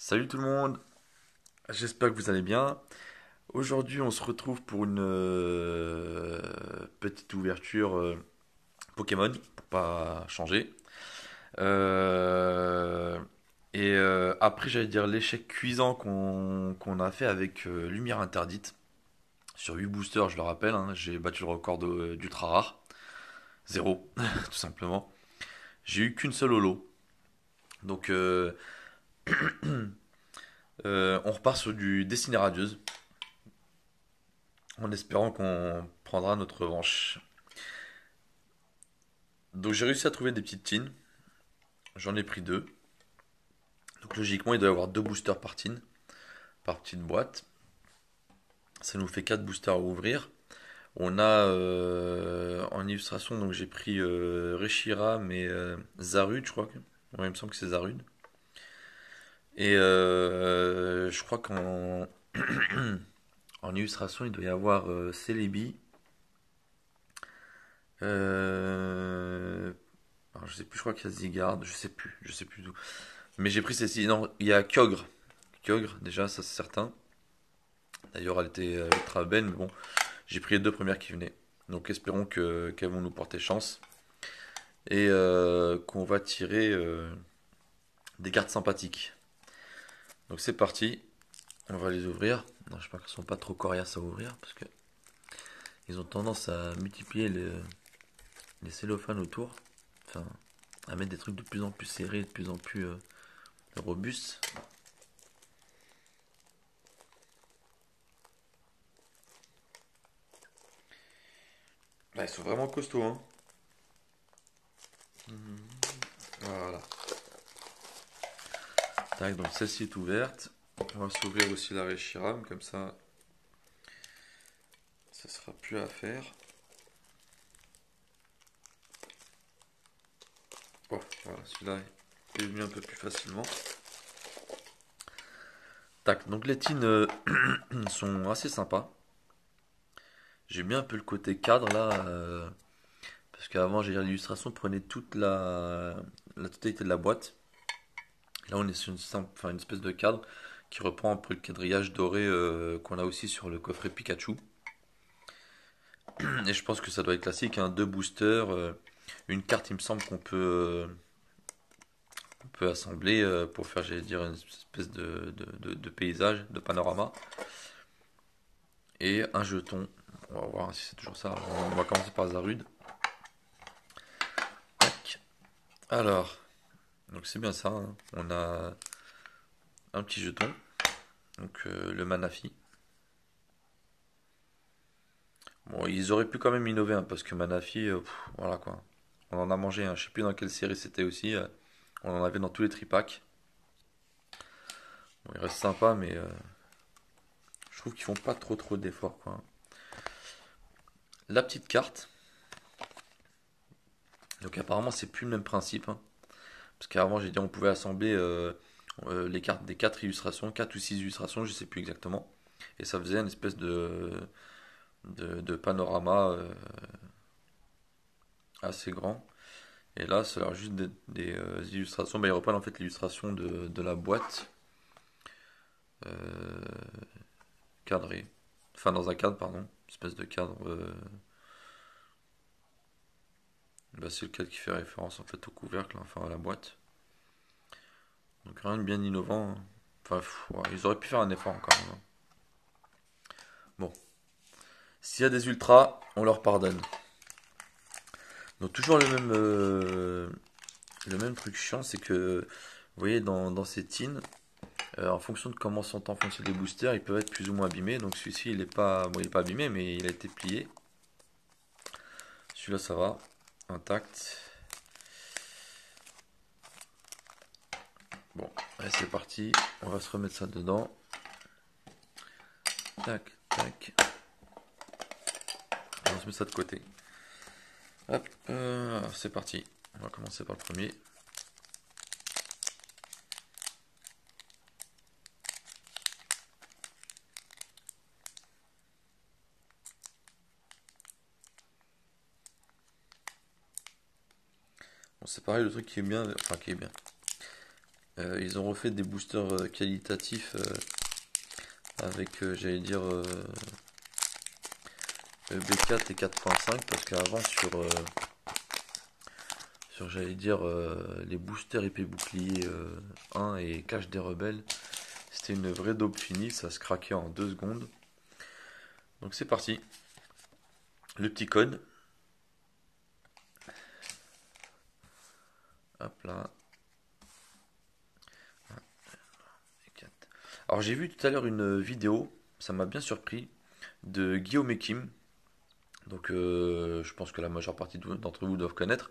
Salut tout le monde, j'espère que vous allez bien. Aujourd'hui, on se retrouve pour une petite ouverture Pokémon, pour pas changer. Euh, Après, j'allais dire l'échec cuisant qu'on a fait avec Lumière Interdite. Sur 8 boosters, je le rappelle, hein, j'ai battu le record d'ultra rare. Zéro, tout simplement. J'ai eu qu'une seule holo. Donc, on repart sur du Destiné Radieuse, en espérant qu'on prendra notre revanche. Donc j'ai réussi à trouver des petites tines. J'en ai pris deux. Donc logiquement, il doit y avoir deux boosters par tine, par petite boîte. Ça nous fait quatre boosters à ouvrir. On a en illustration, donc j'ai pris Reshiram et Zarud, je crois que. Ouais, il me semble que c'est Zarud. Et je crois qu'en en illustration, il doit y avoir Celebi. Euh, alors, je sais plus, je crois qu'il y a Zygarde, je sais plus tout. Mais j'ai pris celle-ci. Non, il y a Kyogre. Kyogre, déjà, ça c'est certain. D'ailleurs, elle était ultra belle, mais bon, j'ai pris les deux premières qui venaient. Donc espérons qu'elles vont nous porter chance. Et qu'on va tirer des cartes sympathiques. Donc c'est parti, on va les ouvrir. Non, je sais pas qu'elles sont pas trop coriaces à ouvrir, parce que ils ont tendance à multiplier les cellophanes autour. Enfin, à mettre des trucs de plus en plus serrés, de plus en plus robustes. Là, ils sont vraiment costauds, hein. Voilà. Tac, donc celle-ci est ouverte. On va s'ouvrir aussi la Reshiram, comme ça sera plus à faire. Oh, voilà, celui-là est venu un peu plus facilement. Tac, donc les tines sont assez sympas. J'aime bien un peu le côté cadre là, parce qu'avant j'ai l'illustration prenait la totalité de la boîte. Là on est sur une, simple, enfin, une espèce de cadre qui reprend un peu le quadrillage doré qu'on a aussi sur le coffret Pikachu. Et je pense que ça doit être classique, hein, deux boosters, une carte il me semble qu'on peut assembler pour faire, j'allais dire, une espèce de paysage, de panorama. Et un jeton. On va voir si c'est toujours ça. On va commencer par Zarud. Tac. Alors, donc c'est bien ça, hein. On a un petit jeton. Donc le Manafi. Bon, ils auraient pu quand même innover, hein, parce que Manafi, voilà quoi. On en a mangé, hein. Je sais plus dans quelle série c'était aussi. On en avait dans tous les tripacks. Bon, il reste sympa, mais je trouve qu'ils font pas trop d'efforts, quoi. La petite carte. Donc apparemment c'est plus le même principe, hein. Parce qu'avant j'ai dit on pouvait assembler les cartes des 4 illustrations, 4 ou 6 illustrations, je sais plus exactement. Et ça faisait une espèce de panorama assez grand. Et là, c'est alors juste des illustrations. Bah, ils reprennent en fait l'illustration de la boîte euh, cadrée. Enfin, dans un cadre, pardon. Une espèce de cadre. Bah, c'est le cadre qui fait référence en fait au couvercle, hein, enfin à la boîte. Donc rien de bien innovant, hein. Enfin, ouais, ils auraient pu faire un effort encore, hein. Bon, s'il y a des ultras, on leur pardonne. Donc toujours le même truc chiant, c'est que vous voyez dans ces tins, en fonction de comment sont enfoncés les boosters, ils peuvent être plus ou moins abîmés. Donc celui-ci, il est pas, bon, il est pas abîmé, mais il a été plié. Celui-là, ça va, intact. Bon, allez, c'est parti. On va se remettre ça dedans. Tac, tac. On se met ça de côté. Hop, c'est parti. On va commencer par le premier. Bon, c'est pareil, le truc qui est bien, enfin qui est bien. Ils ont refait des boosters qualitatifs avec, j'allais dire, B4 et 4.5 parce qu'avant sur j'allais dire, les boosters épée bouclier 1 et cache des rebelles, c'était une vraie daube finie, ça se craquait en 2 secondes. Donc c'est parti. Le petit code. Hop là. Alors j'ai vu tout à l'heure une vidéo, ça m'a bien surpris, de Guillaume et Kim. Donc je pense que la majeure partie d'entre vous doivent connaître,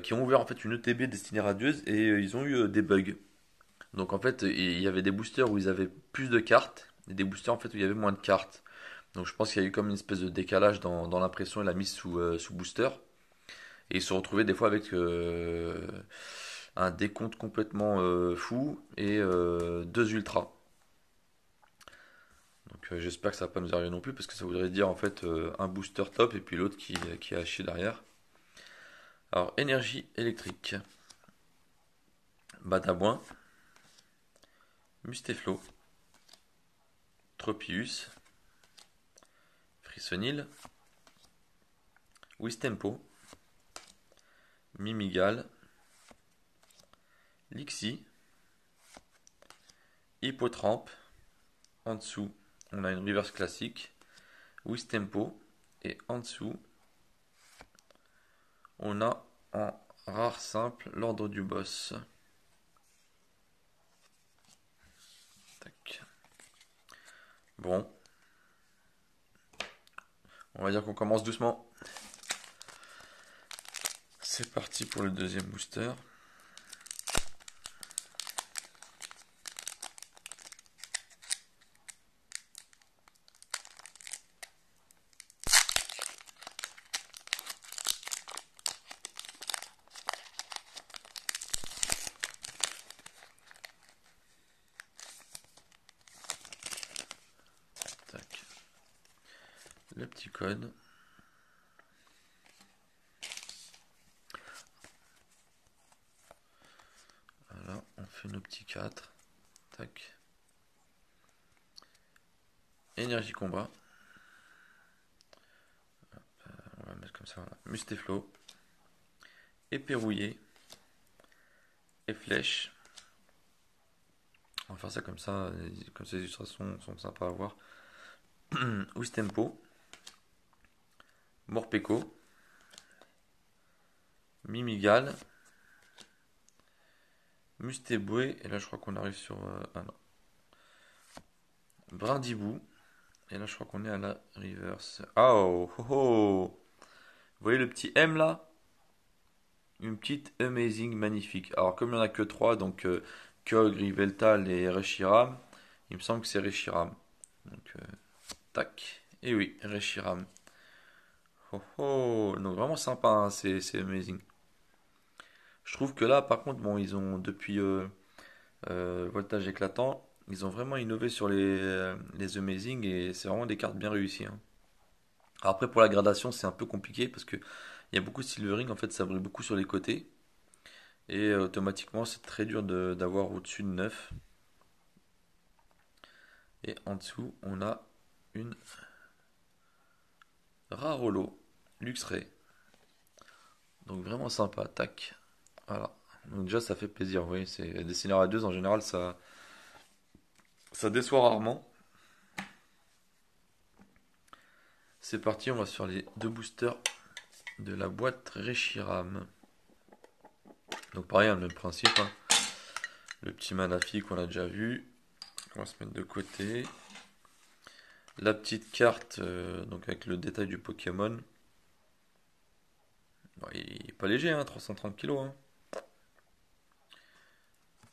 qui ont ouvert en fait une ETB destinée radieuse et ils ont eu des bugs. Donc en fait il y avait des boosters où ils avaient plus de cartes et des boosters en fait où il y avait moins de cartes. Donc je pense qu'il y a eu comme une espèce de décalage dans l'impression et la mise sous booster. Et ils se retrouvaient des fois avec un décompte complètement fou et deux ultras. Donc j'espère que ça va pas nous arriver non plus parce que ça voudrait dire en fait un booster top et puis l'autre qui est haché derrière. Alors énergie électrique. Badabouin, Musteflo, Tropius, Frissonil, Wistempo, Mimigal, Lixie, Hippotrampe. En dessous, on a une reverse classique, Wistempo. Et en dessous, on a en rare simple l'ordre du boss. Tac. Bon, on va dire qu'on commence doucement. C'est parti pour le deuxième booster. Tac. Le petit code. Voilà, on fait nos petits 4. Tac. Énergie combat. On va mettre comme ça. Voilà. Musteflo. Épée rouillée. Et flèche. On va faire ça comme ces illustrations sont sympas à voir. Wistempo. Morpeko. Mimigal. Mustéboué. Et là, je crois qu'on arrive sur. Ah non. Brindibou. Et là, je crois qu'on est à la reverse. Oh, oh, oh. Vous voyez le petit M là? Une petite amazing magnifique. Alors, comme il n'y en a que 3, donc Kyogre, Yveltal et Reshiram, il me semble que c'est Reshiram. Donc, tac. Et oui, Reshiram. Oh oh. Donc, vraiment sympa, hein, c'est amazing. Je trouve que là, par contre, bon, ils ont, depuis Voltage éclatant, ils ont vraiment innové sur les amazing et c'est vraiment des cartes bien réussies, hein. Alors après, pour la gradation, c'est un peu compliqué parce que il y a beaucoup de silvering, en fait, ça brille beaucoup sur les côtés. Et automatiquement, c'est très dur d'avoir au-dessus de 9. Et en dessous, on a une Rarolo Luxray. Donc vraiment sympa, tac. Voilà. Donc déjà, ça fait plaisir, vous voyez, c'est des scénarios à 2 en général, ça déçoit rarement. C'est parti, on va sur les deux boosters de la boîte Reshiram. Donc pareil, le même principe, hein. Le petit Manafi qu'on a déjà vu. On va se mettre de côté. La petite carte, donc avec le détail du Pokémon. Bon, il est pas léger, hein, 330 kg. Hein.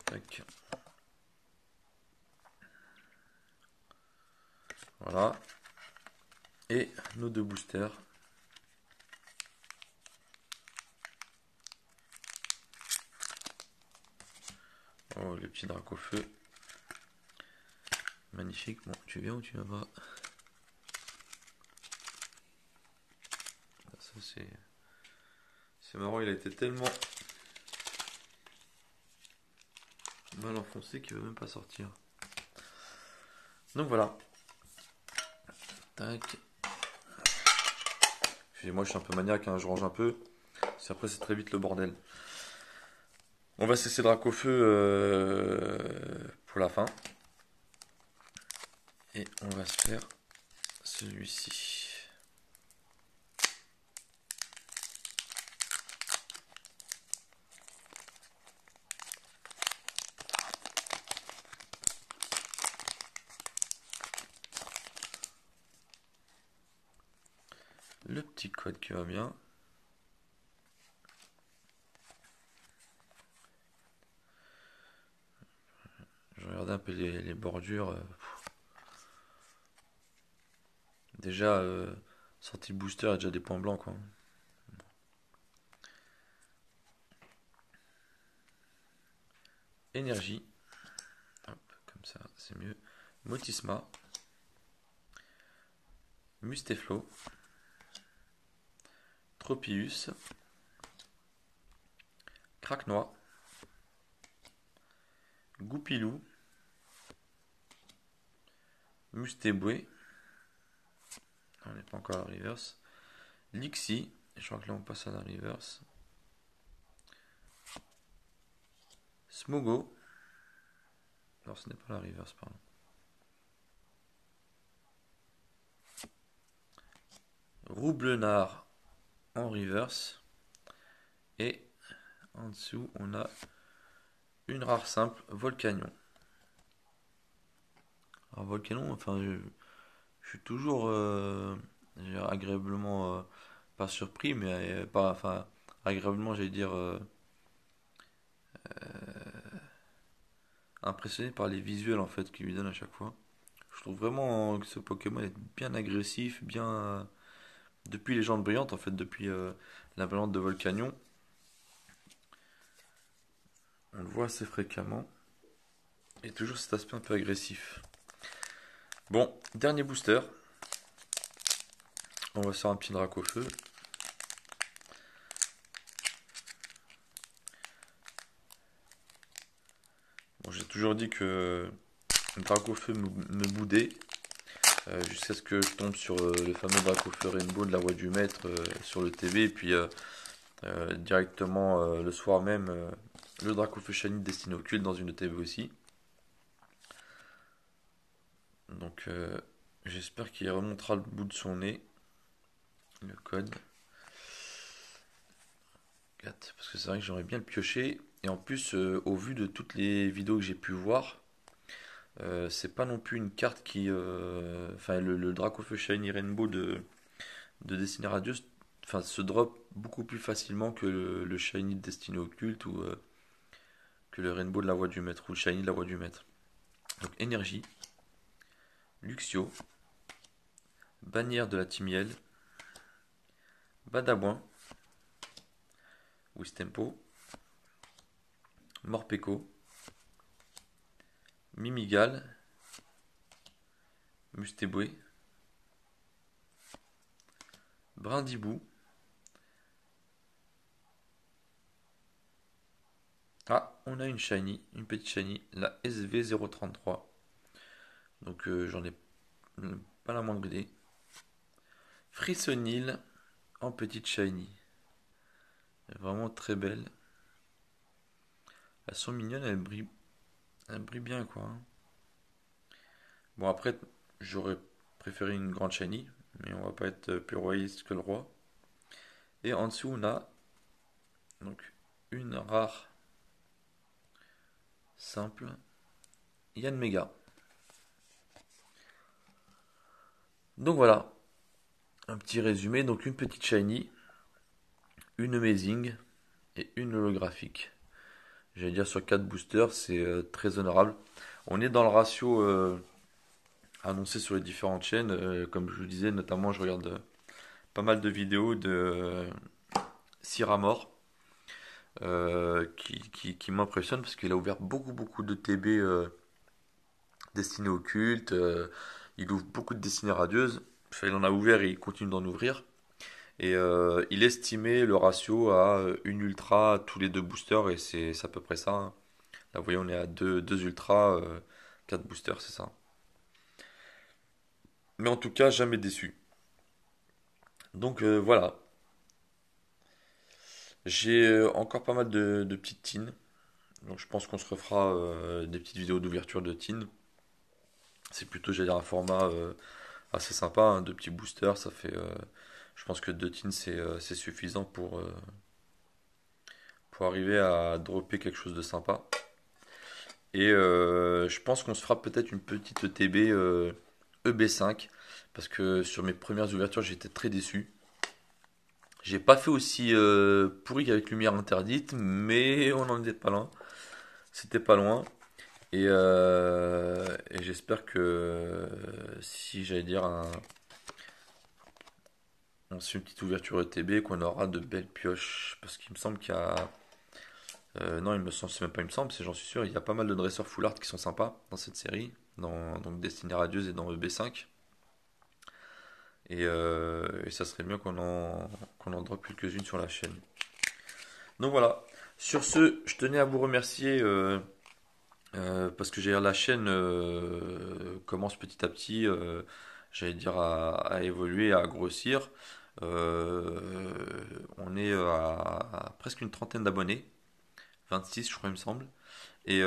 Tac. Voilà. Et nos deux boosters. Oh, le petit Dracofeu. Magnifique. Bon, tu viens ou tu viens pas? Ça, c'est marrant, il a été tellement mal enfoncé qui veut même pas sortir. Donc voilà. Tac. Et moi je suis un peu maniaque, hein, je range un peu. Parce qu'après c'est très vite le bordel. On va cesser Dracofeu pour la fin. Et on va se faire celui-ci. Le petit code qui va bien. Je regarde un peu les bordures. Déjà, sortie le booster, il y a déjà des points blancs, quoi. Énergie. Hop, comme ça, c'est mieux. Motisma. Musteflo. Tropius. Craquenois. Goupilou. Mustéboué. On n'est pas encore à la reverse. Lixi. Je crois que là on passe à la reverse. Smogo. Alors ce n'est pas la reverse, pardon. Roublenard en reverse. Et en dessous, on a une rare simple, Volcanion. Alors Volcanion, enfin, je suis toujours agréablement, pas surpris, mais pas, enfin, agréablement, j'allais dire, impressionné par les visuels en fait qu'il lui donne à chaque fois. Je trouve vraiment que ce Pokémon est bien agressif, bien. Depuis Légende Brillante, en fait, depuis la variante de Volcanion, on le voit assez fréquemment. Et toujours cet aspect un peu agressif. Bon, dernier booster. On va faire un petit Dracofeu. Bon, j'ai toujours dit que le Dracofeu me boudait. Jusqu'à ce que je tombe sur le fameux Dracofeu Rainbow de la Voix du Maître sur le TV. Et puis directement le soir même, le Dracofeu Shiny destiné au culte dans une TV aussi. Donc j'espère qu'il remontera le bout de son nez. Le code. 4, parce que c'est vrai que j'aurais bien le piocher. Et en plus, au vu de toutes les vidéos que j'ai pu voir, c'est pas non plus une carte qui. Enfin, le Dracofeu Shiny Rainbow de Destiné Radius enfin, se drop beaucoup plus facilement que le Shiny de Destiné Occulte ou que le Rainbow de la Voix du Maître ou le Shiny de la Voix du Maître. Donc, énergie, Luxio, Bannière de la Timiel, Badabouin, Wistempo, Morpeko, Mimigal, Mustéboué, Brindibou. Ah, on a une shiny, une petite shiny, la SV033. Donc j'en ai pas la moindre idée. Frissonil en petite shiny. Elle est vraiment très belle. Elles sont mignonnes, elles brillent bien quoi, hein. Bon après, j'aurais préféré une grande shiny, mais on va pas être plus royaliste que le roi. Et en dessous on a donc une rare simple Yann Mega. Donc voilà, un petit résumé. Donc une petite shiny, une amazing et une holographique. J'allais dire sur 4 boosters, c'est très honorable. On est dans le ratio annoncé sur les différentes chaînes. Comme je vous disais, notamment, je regarde pas mal de vidéos de Cyramore qui m'impressionne parce qu'il a ouvert beaucoup de TB destinés au culte. Il ouvre beaucoup de destinées radieuses. Enfin, il en a ouvert et il continue d'en ouvrir. Et il estimait le ratio à une ultra tous les deux boosters et c'est à peu près ça, hein. Là, vous voyez, on est à 2 ultras, 4 boosters, c'est ça. Mais en tout cas, jamais déçu. Donc voilà. J'ai encore pas mal de petites tines. Donc je pense qu'on se refera des petites vidéos d'ouverture de tines. C'est plutôt, j'allais dire, un format assez sympa, hein, de petits boosters. Ça fait, je pense que 2 tines, c'est suffisant pour arriver à dropper quelque chose de sympa. Et je pense qu'on se fera peut-être une petite TB EB5. Parce que sur mes premières ouvertures, j'étais très déçu. J'ai pas fait aussi pourri qu'avec Lumière Interdite, mais on n'en était pas loin. C'était pas loin. Et j'espère que si j'allais dire on se fait une petite ouverture ETB, qu'on aura de belles pioches. Parce qu'il me semble qu'il y a. Non, il me semble, c'est même pas il me semble, c'est j'en suis sûr, il y a pas mal de dresseurs full art qui sont sympas dans cette série, dans donc Destinée Radieuse et dans EB5. Et ça serait bien qu'on en drop quelques-unes sur la chaîne. Donc voilà. Sur ce, je tenais à vous remercier parce que la chaîne commence petit à petit, j'allais dire, à évoluer, à grossir. On est à presque une trentaine d'abonnés, 26 je crois il me semble, et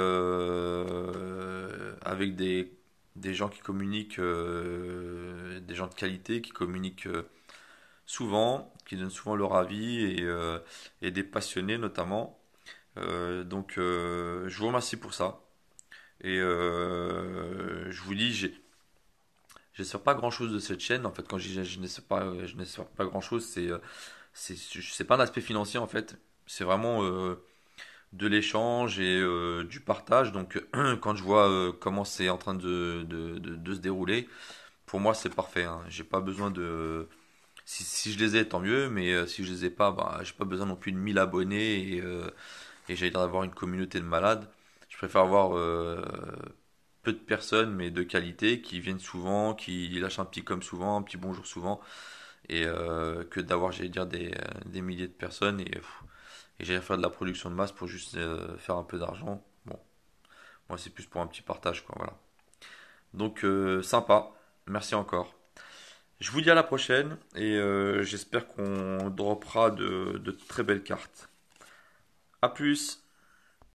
avec des gens qui communiquent, des gens de qualité qui communiquent souvent, qui donnent souvent leur avis et des passionnés notamment. Je vous remercie pour ça. Et je vous dis, j'espère pas grand chose de cette chaîne. En fait, quand je dis je n'espère pas grand chose, c'est pas un aspect financier en fait. C'est vraiment de l'échange et du partage. Donc, quand je vois comment c'est en train de se dérouler, pour moi, c'est parfait, hein. J'ai pas besoin de. Si je les ai, tant mieux, mais si je les ai pas, bah, j'ai pas besoin non plus de 1000 abonnés et j'allais dire d'avoir une communauté de malades. Je préfère avoir peu de personnes, mais de qualité, qui viennent souvent, qui lâchent un petit comme souvent, un petit bonjour souvent, et que d'avoir, j'allais dire, des milliers de personnes et j'allais faire de la production de masse pour juste faire un peu d'argent. Bon, moi c'est plus pour un petit partage, quoi, voilà. Donc sympa, merci encore. Je vous dis à la prochaine et j'espère qu'on droppera de très belles cartes. A plus!